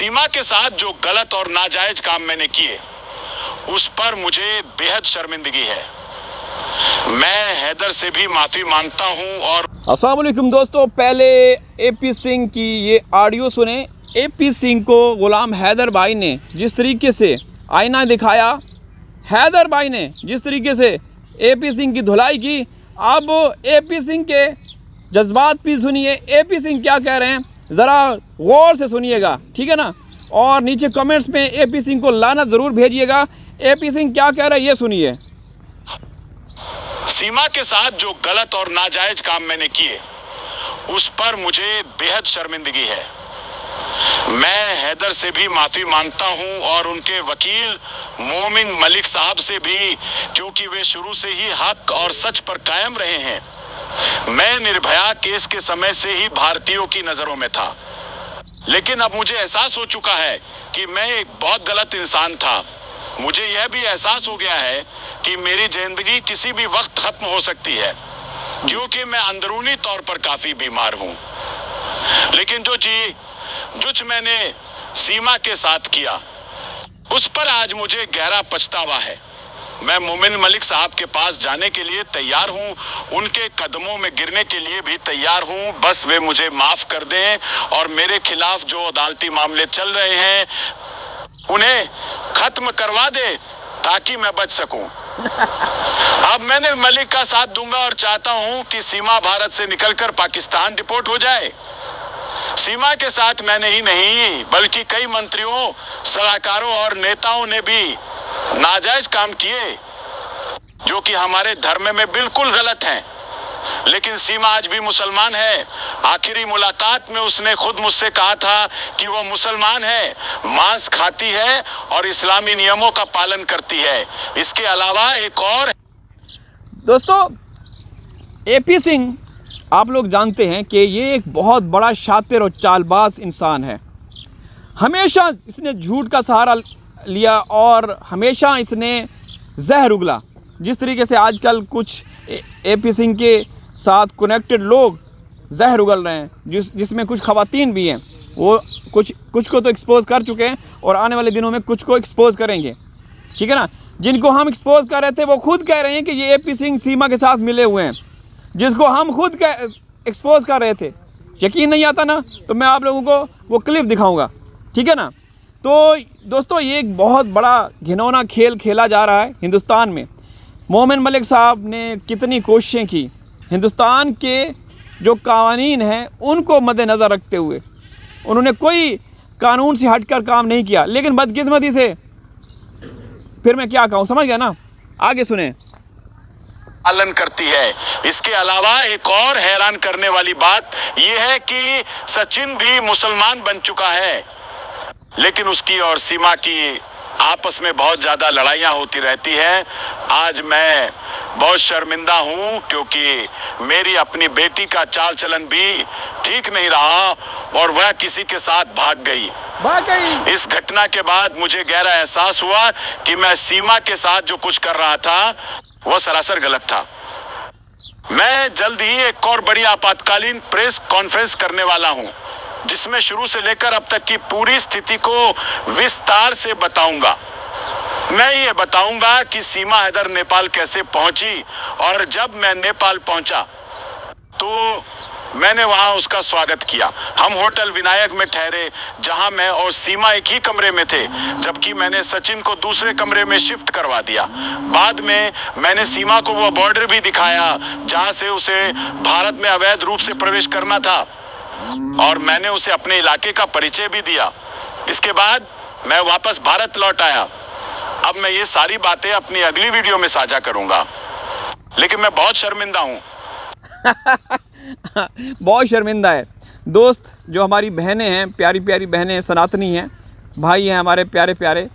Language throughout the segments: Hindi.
सीमा के साथ जो गलत और नाजायज काम मैंने किए उस पर मुझे बेहद शर्मिंदगी है। मैं हैदर से भी माफी मांगता हूं। और अस्सलाम वालेकुम दोस्तों, पहले एपी सिंह की ये ऑडियो सुने। एपी सिंह को गुलाम हैदर भाई ने जिस तरीके से आईना दिखाया, हैदर भाई ने जिस तरीके से एपी सिंह की धुलाई की, अब एपी सिंह के जज्बात भी सुनिए। एपी सिंह क्या कह रहे हैं ज़रा गौर से सुनिएगा, ठीक है ना। और नीचे कमेंट्स में एपी सिंह को लानत ज़रूर भेजिएगा। एपी सिंह क्या कह रहे हैं ये सुनिए। सीमा के साथ जो गलत और नाजायज काम मैंने किए उस पर मुझे बेहद शर्मिंदगी है। मैं हैदर से भी माफी मांगता हूं और उनके वकील मोमिन मलिक साहब से भी, क्योंकि वे शुरू से ही हक और सच पर कायम रहे हैं। मैं निर्भया केस के समय से ही भारतीयों की नजरों में था, लेकिन अब मुझे एहसास हो चुका है कि मैं एक बहुत गलत इंसान था। मुझे यह भी एहसास हो गया है कि मेरी जिंदगी किसी भी वक्त खत्म हो सकती है, क्योंकि मैं अंदरूनी तौर पर काफी बीमार हूं। लेकिन जो मैंने सीमा के साथ किया उस पर आज मुझे गहरा पछतावा है। मैं मोमिन मलिक साहब के पास जाने के लिए तैयार हूं, उनके कदमों में गिरने के लिए भी तैयार हूं। बस वे मुझे माफ कर दें और मेरे खिलाफ जो अदालती मामले चल रहे हैं उन्हें खत्म करवा दे ताकि मैं बच सकूं। अब मैंने मलिक का साथ दूंगा और चाहता हूं कि सीमा भारत से निकलकर पाकिस्तान डिपोर्ट हो जाए। सीमा के साथ मैंने ही नहीं बल्कि कई मंत्रियों, सलाहकारों और नेताओं ने भी नाजायज काम किए जो कि हमारे धर्म में बिल्कुल गलत हैं। लेकिन सीमा आज भी मुसलमान है। आखिरी मुलाकात में उसने खुद मुझसे कहा था कि वो मुसलमान है, मांस खाती है और इस्लामी नियमों का पालन करती है। इसके अलावा एक और दोस्तों, एपी सिंह आप लोग जानते हैं कि ये एक बहुत बड़ा शातिर और चालबाज इंसान है। हमेशा इसने झूठ का सहारा लिया और हमेशा इसने जहर उगला। जिस तरीके से आजकल कुछ एपी सिंह के साथ कनेक्टेड लोग जहर उगल रहे हैं, जिसमें कुछ ख़वातीन भी हैं, वो कुछ को तो एक्सपोज कर चुके हैं और आने वाले दिनों में कुछ को एक्सपोज करेंगे, ठीक है ना। जिनको हम एक्सपोज कर रहे थे वो खुद कह रहे हैं कि ये एपी सिंह सीमा के साथ मिले हुए हैं। जिसको हम खुद एक्सपोज कर रहे थे, यकीन नहीं आता ना, तो मैं आप लोगों को वो क्लिप दिखाऊंगा, ठीक है ना। तो दोस्तों, ये एक बहुत बड़ा घिनौना खेल खेला जा रहा है हिंदुस्तान में। मोमिन मलिक साहब ने कितनी कोशिशें की, हिंदुस्तान के जो कानून हैं उनको मद्देनज़र रखते हुए उन्होंने कोई कानून से हटकर काम नहीं किया। लेकिन बदकिस्मती से, फिर मैं क्या कहूँ, समझ गया ना। आगे सुने। पालन करती है। इसके अलावा एक और हैरान करने वाली बात यह है कि सचिन भी मुसलमान बन चुका है, लेकिन उसकी और सीमा की आपस में बहुत ज्यादा लड़ाइयां होती रहती हैं। आज मैं बहुत शर्मिंदा हूं क्योंकि मेरी अपनी बेटी का चाल चलन भी ठीक नहीं रहा और वह किसी के साथ भाग गई। इस घटना के बाद मुझे गहरा एहसास हुआ कि मैं सीमा के साथ जो कुछ कर रहा था वह सरासर गलत था। मैं जल्द ही एक और बड़ी आपातकालीन प्रेस कॉन्फ्रेंस करने वाला हूं, जिसमें शुरू से लेकर अब तक की पूरी स्थिति को विस्तार से बताऊंगा। मैं ये बताऊंगा कि सीमा हैदर नेपाल कैसे पहुंची, और जब मैं नेपाल पहुंचा तो मैंने वहां उसका स्वागत किया। हम होटल विनायक में ठहरे, जहां मैं और सीमा एक ही कमरे में थे, जबकि मैंने सचिन को दूसरे कमरे में शिफ्ट करवा दिया। बाद में मैंने सीमा को वो बॉर्डर भी दिखाया जहां से उसे भारत में अवैध रूप से प्रवेश करना था, और मैंने उसे अपने इलाके का परिचय भी दिया। इसके बाद मैं वापस भारत लौट आया। अब मैं ये सारी बातें अपनी अगली वीडियो में साझा करूंगा, लेकिन मैं बहुत शर्मिंदा हूं। बहुत शर्मिंदा है दोस्त। जो हमारी बहनें हैं, प्यारी प्यारी बहनें, सनातनी हैं, भाई हैं हमारे प्यारे प्यारे,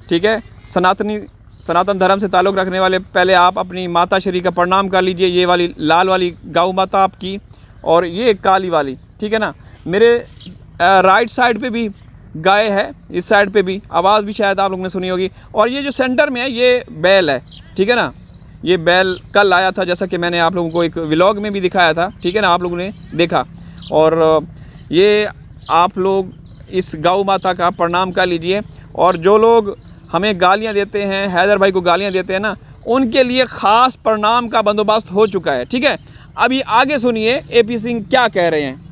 ठीक है, सनातन धर्म से ताल्लुक़ रखने वाले, पहले आप अपनी माता श्री का प्रणाम कर लीजिए। ये वाली लाल वाली गौ माता आपकी, और ये काली वाली, ठीक है ना। मेरे राइट साइड पे भी गाय है, इस साइड पे भी, आवाज़ भी शायद आप लोगों ने सुनी होगी। और ये जो सेंटर में है ये बैल है, ठीक है ना। ये बैल कल आया था, जैसा कि मैंने आप लोगों को एक व्लॉग में भी दिखाया था, ठीक है ना, आप लोगों ने देखा। और ये आप लोग इस गौ माता का प्रणाम कर लीजिए। और जो लोग हमें गालियां देते हैं, हैदर भाई को गालियां देते हैं ना, उनके लिए ख़ास प्रणाम का बंदोबस्त हो चुका है। ठीक है, अभी आगे सुनिए एपी सिंह क्या कह रहे हैं।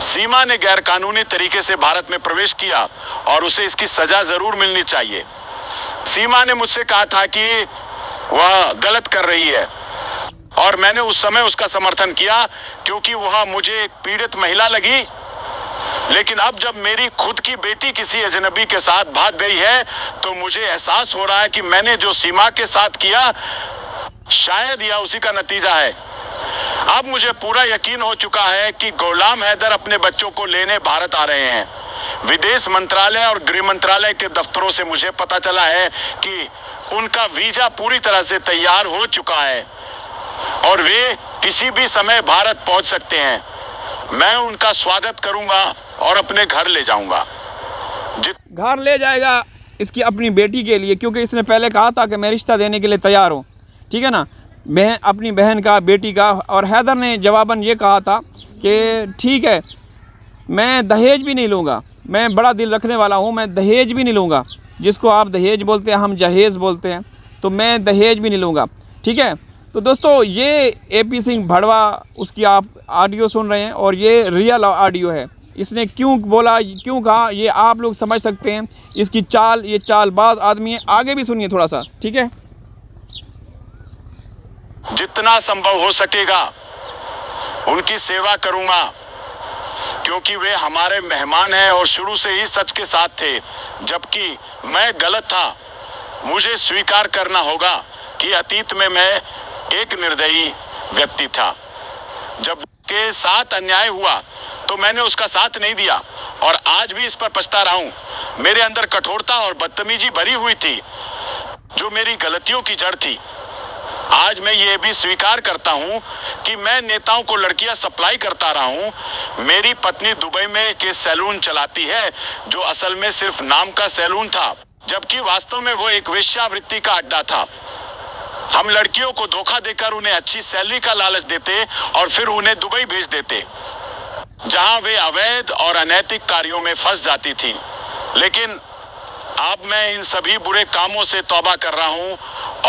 सीमा ने गैरकानूनी तरीके से भारत में प्रवेश किया और उसे इसकी सजा जरूर मिलनी चाहिए। सीमा ने मुझसे कहा था कि वह गलत कर रही है और मैंने उस समय उसका समर्थन किया क्योंकि वह मुझे एक पीड़ित महिला लगी। लेकिन अब जब मेरी खुद की बेटी किसी अजनबी के साथ भाग गई है तो मुझे एहसास हो रहा है कि मैंने जो सीमा के साथ किया शायद यह उसी का नतीजा है। अब मुझे पूरा यकीन हो चुका है कि गुलाम हैदर अपने बच्चों को लेने भारत आ रहे हैं। विदेश मंत्रालय और गृह मंत्रालय के दफ्तरों से मुझे पता चला है कि उनका वीजा पूरी तरह से तैयार हो चुका है और वे किसी भी समय भारत पहुंच सकते हैं। मैं उनका स्वागत करूंगा और अपने घर ले जाऊंगा। घर ले जाएगा इसकी अपनी बेटी के लिए, क्योंकि इसने पहले कहा था कि मैं रिश्ता देने के लिए तैयार हूँ। ठीक है ना, मैं अपनी बहन का, बेटी का। और हैदर ने जवाबन ये कहा था कि ठीक है, मैं दहेज भी नहीं लूँगा, मैं बड़ा दिल रखने वाला हूँ, मैं दहेज भी नहीं लूँगा। जिसको आप दहेज बोलते हैं, हम जहेज़ बोलते हैं, तो मैं दहेज भी नहीं लूँगा। ठीक है, तो दोस्तों ये एपी सिंह भड़वा उसकी आप ऑडियो सुन रहे हैं और ये रियल ऑडियो है। इसने क्यों बोला, क्यों कहा, ये आप लोग समझ सकते हैं। इसकी चाल, ये चालबाज आदमी है। आगे भी सुनिए थोड़ा सा। ठीक है, जितना संभव हो सकेगा उनकी सेवा करूंगा क्योंकि वे हमारे मेहमान हैं और शुरू से ही सच के साथ थे। जबकि मैं गलत था। मुझे स्वीकार करना होगा कि अतीत में मैं एक निर्दयी व्यक्ति था। जब के साथ अन्याय हुआ तो मैंने उसका साथ नहीं दिया और आज भी इस पर पछता रहा हूं। मेरे अंदर कठोरता और बदतमीजी भरी हुई थी जो मेरी गलतियों की जड़ थी। आज मैं ये भी स्वीकार करता हूं कि मैं नेताओं को लड़कियां सप्लाई करता रहा हूं। मेरी पत्नी दुबई में के सैलून चलाती है जो असल में सिर्फ नाम का सैलून था, जबकि वास्तव में वो एक वेश्यावृत्ति का अड्डा था। हम लड़कियों को धोखा देकर उन्हें अच्छी सैलरी का लालच देते और फिर उन्हें दुबई भेज देते, जहां वे अवैध और अनैतिक कार्यों में फंस जाती थी। लेकिन अब मैं इन सभी बुरे कामों से तौबा कर रहा हूं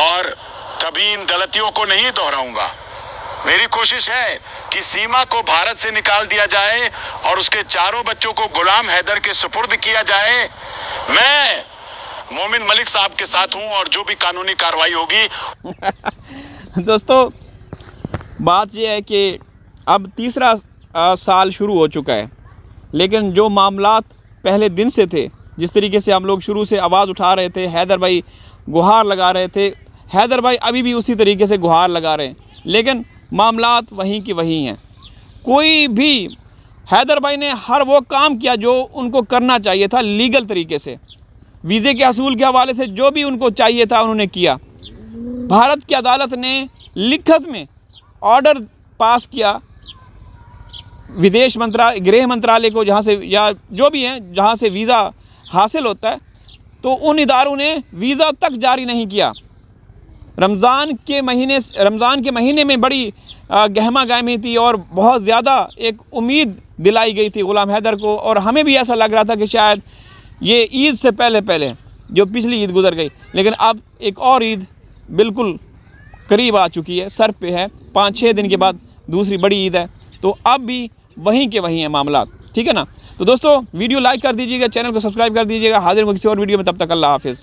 और कभी इन गलतियों को नहीं दोहराऊंगा। मेरी कोशिश है कि सीमा को भारत से निकाल दिया जाए और उसके चारों बच्चों को गुलाम हैदर के सुपुर्द किया जाए। मैं मोमिन मलिक साहब के साथ हूं और जो भी कानूनी कार्रवाई होगी। दोस्तों बात यह है कि अब तीसरा साल शुरू हो चुका है, लेकिन जो मामलात पहले दिन से थे, जिस तरीके से हम लोग शुरू से आवाज़ उठा रहे थे, हैदर भाई गुहार लगा रहे थे, हैदर भाई अभी भी उसी तरीके से गुहार लगा रहे हैं, लेकिन मामलात वहीं की वहीं हैं। कोई भी हैदर भाई ने हर वो काम किया जो उनको करना चाहिए था लीगल तरीके से, वीज़े के हसूल के हवाले से जो भी उनको चाहिए था उन्होंने किया। भारत की अदालत ने लिखत में ऑर्डर पास किया विदेश मंत्रालय, गृह मंत्रालय को, जहाँ से या जो भी हैं जहाँ से वीज़ा हासिल होता है, तो उन इदारों ने वीज़ा तक जारी नहीं किया। रमज़ान के महीने में बड़ी गहमा गहमी थी और बहुत ज़्यादा एक उम्मीद दिलाई गई थी गुलाम हैदर को, और हमें भी ऐसा लग रहा था कि शायद ये ईद से पहले जो पिछली ईद गुजर गई, लेकिन अब एक और ईद बिल्कुल करीब आ चुकी है, सर पे है। 5-6 दिन के बाद दूसरी बड़ी ईद है, तो अब भी वहीं के वहीं हैं मामला। ठीक है ना, तो दोस्तों वीडियो लाइक कर दीजिएगा, चैनल को सब्सक्राइब कर दीजिएगा। हाजिर होंगे किसी और वीडियो में, तब तक अल्लाह हाफिज़।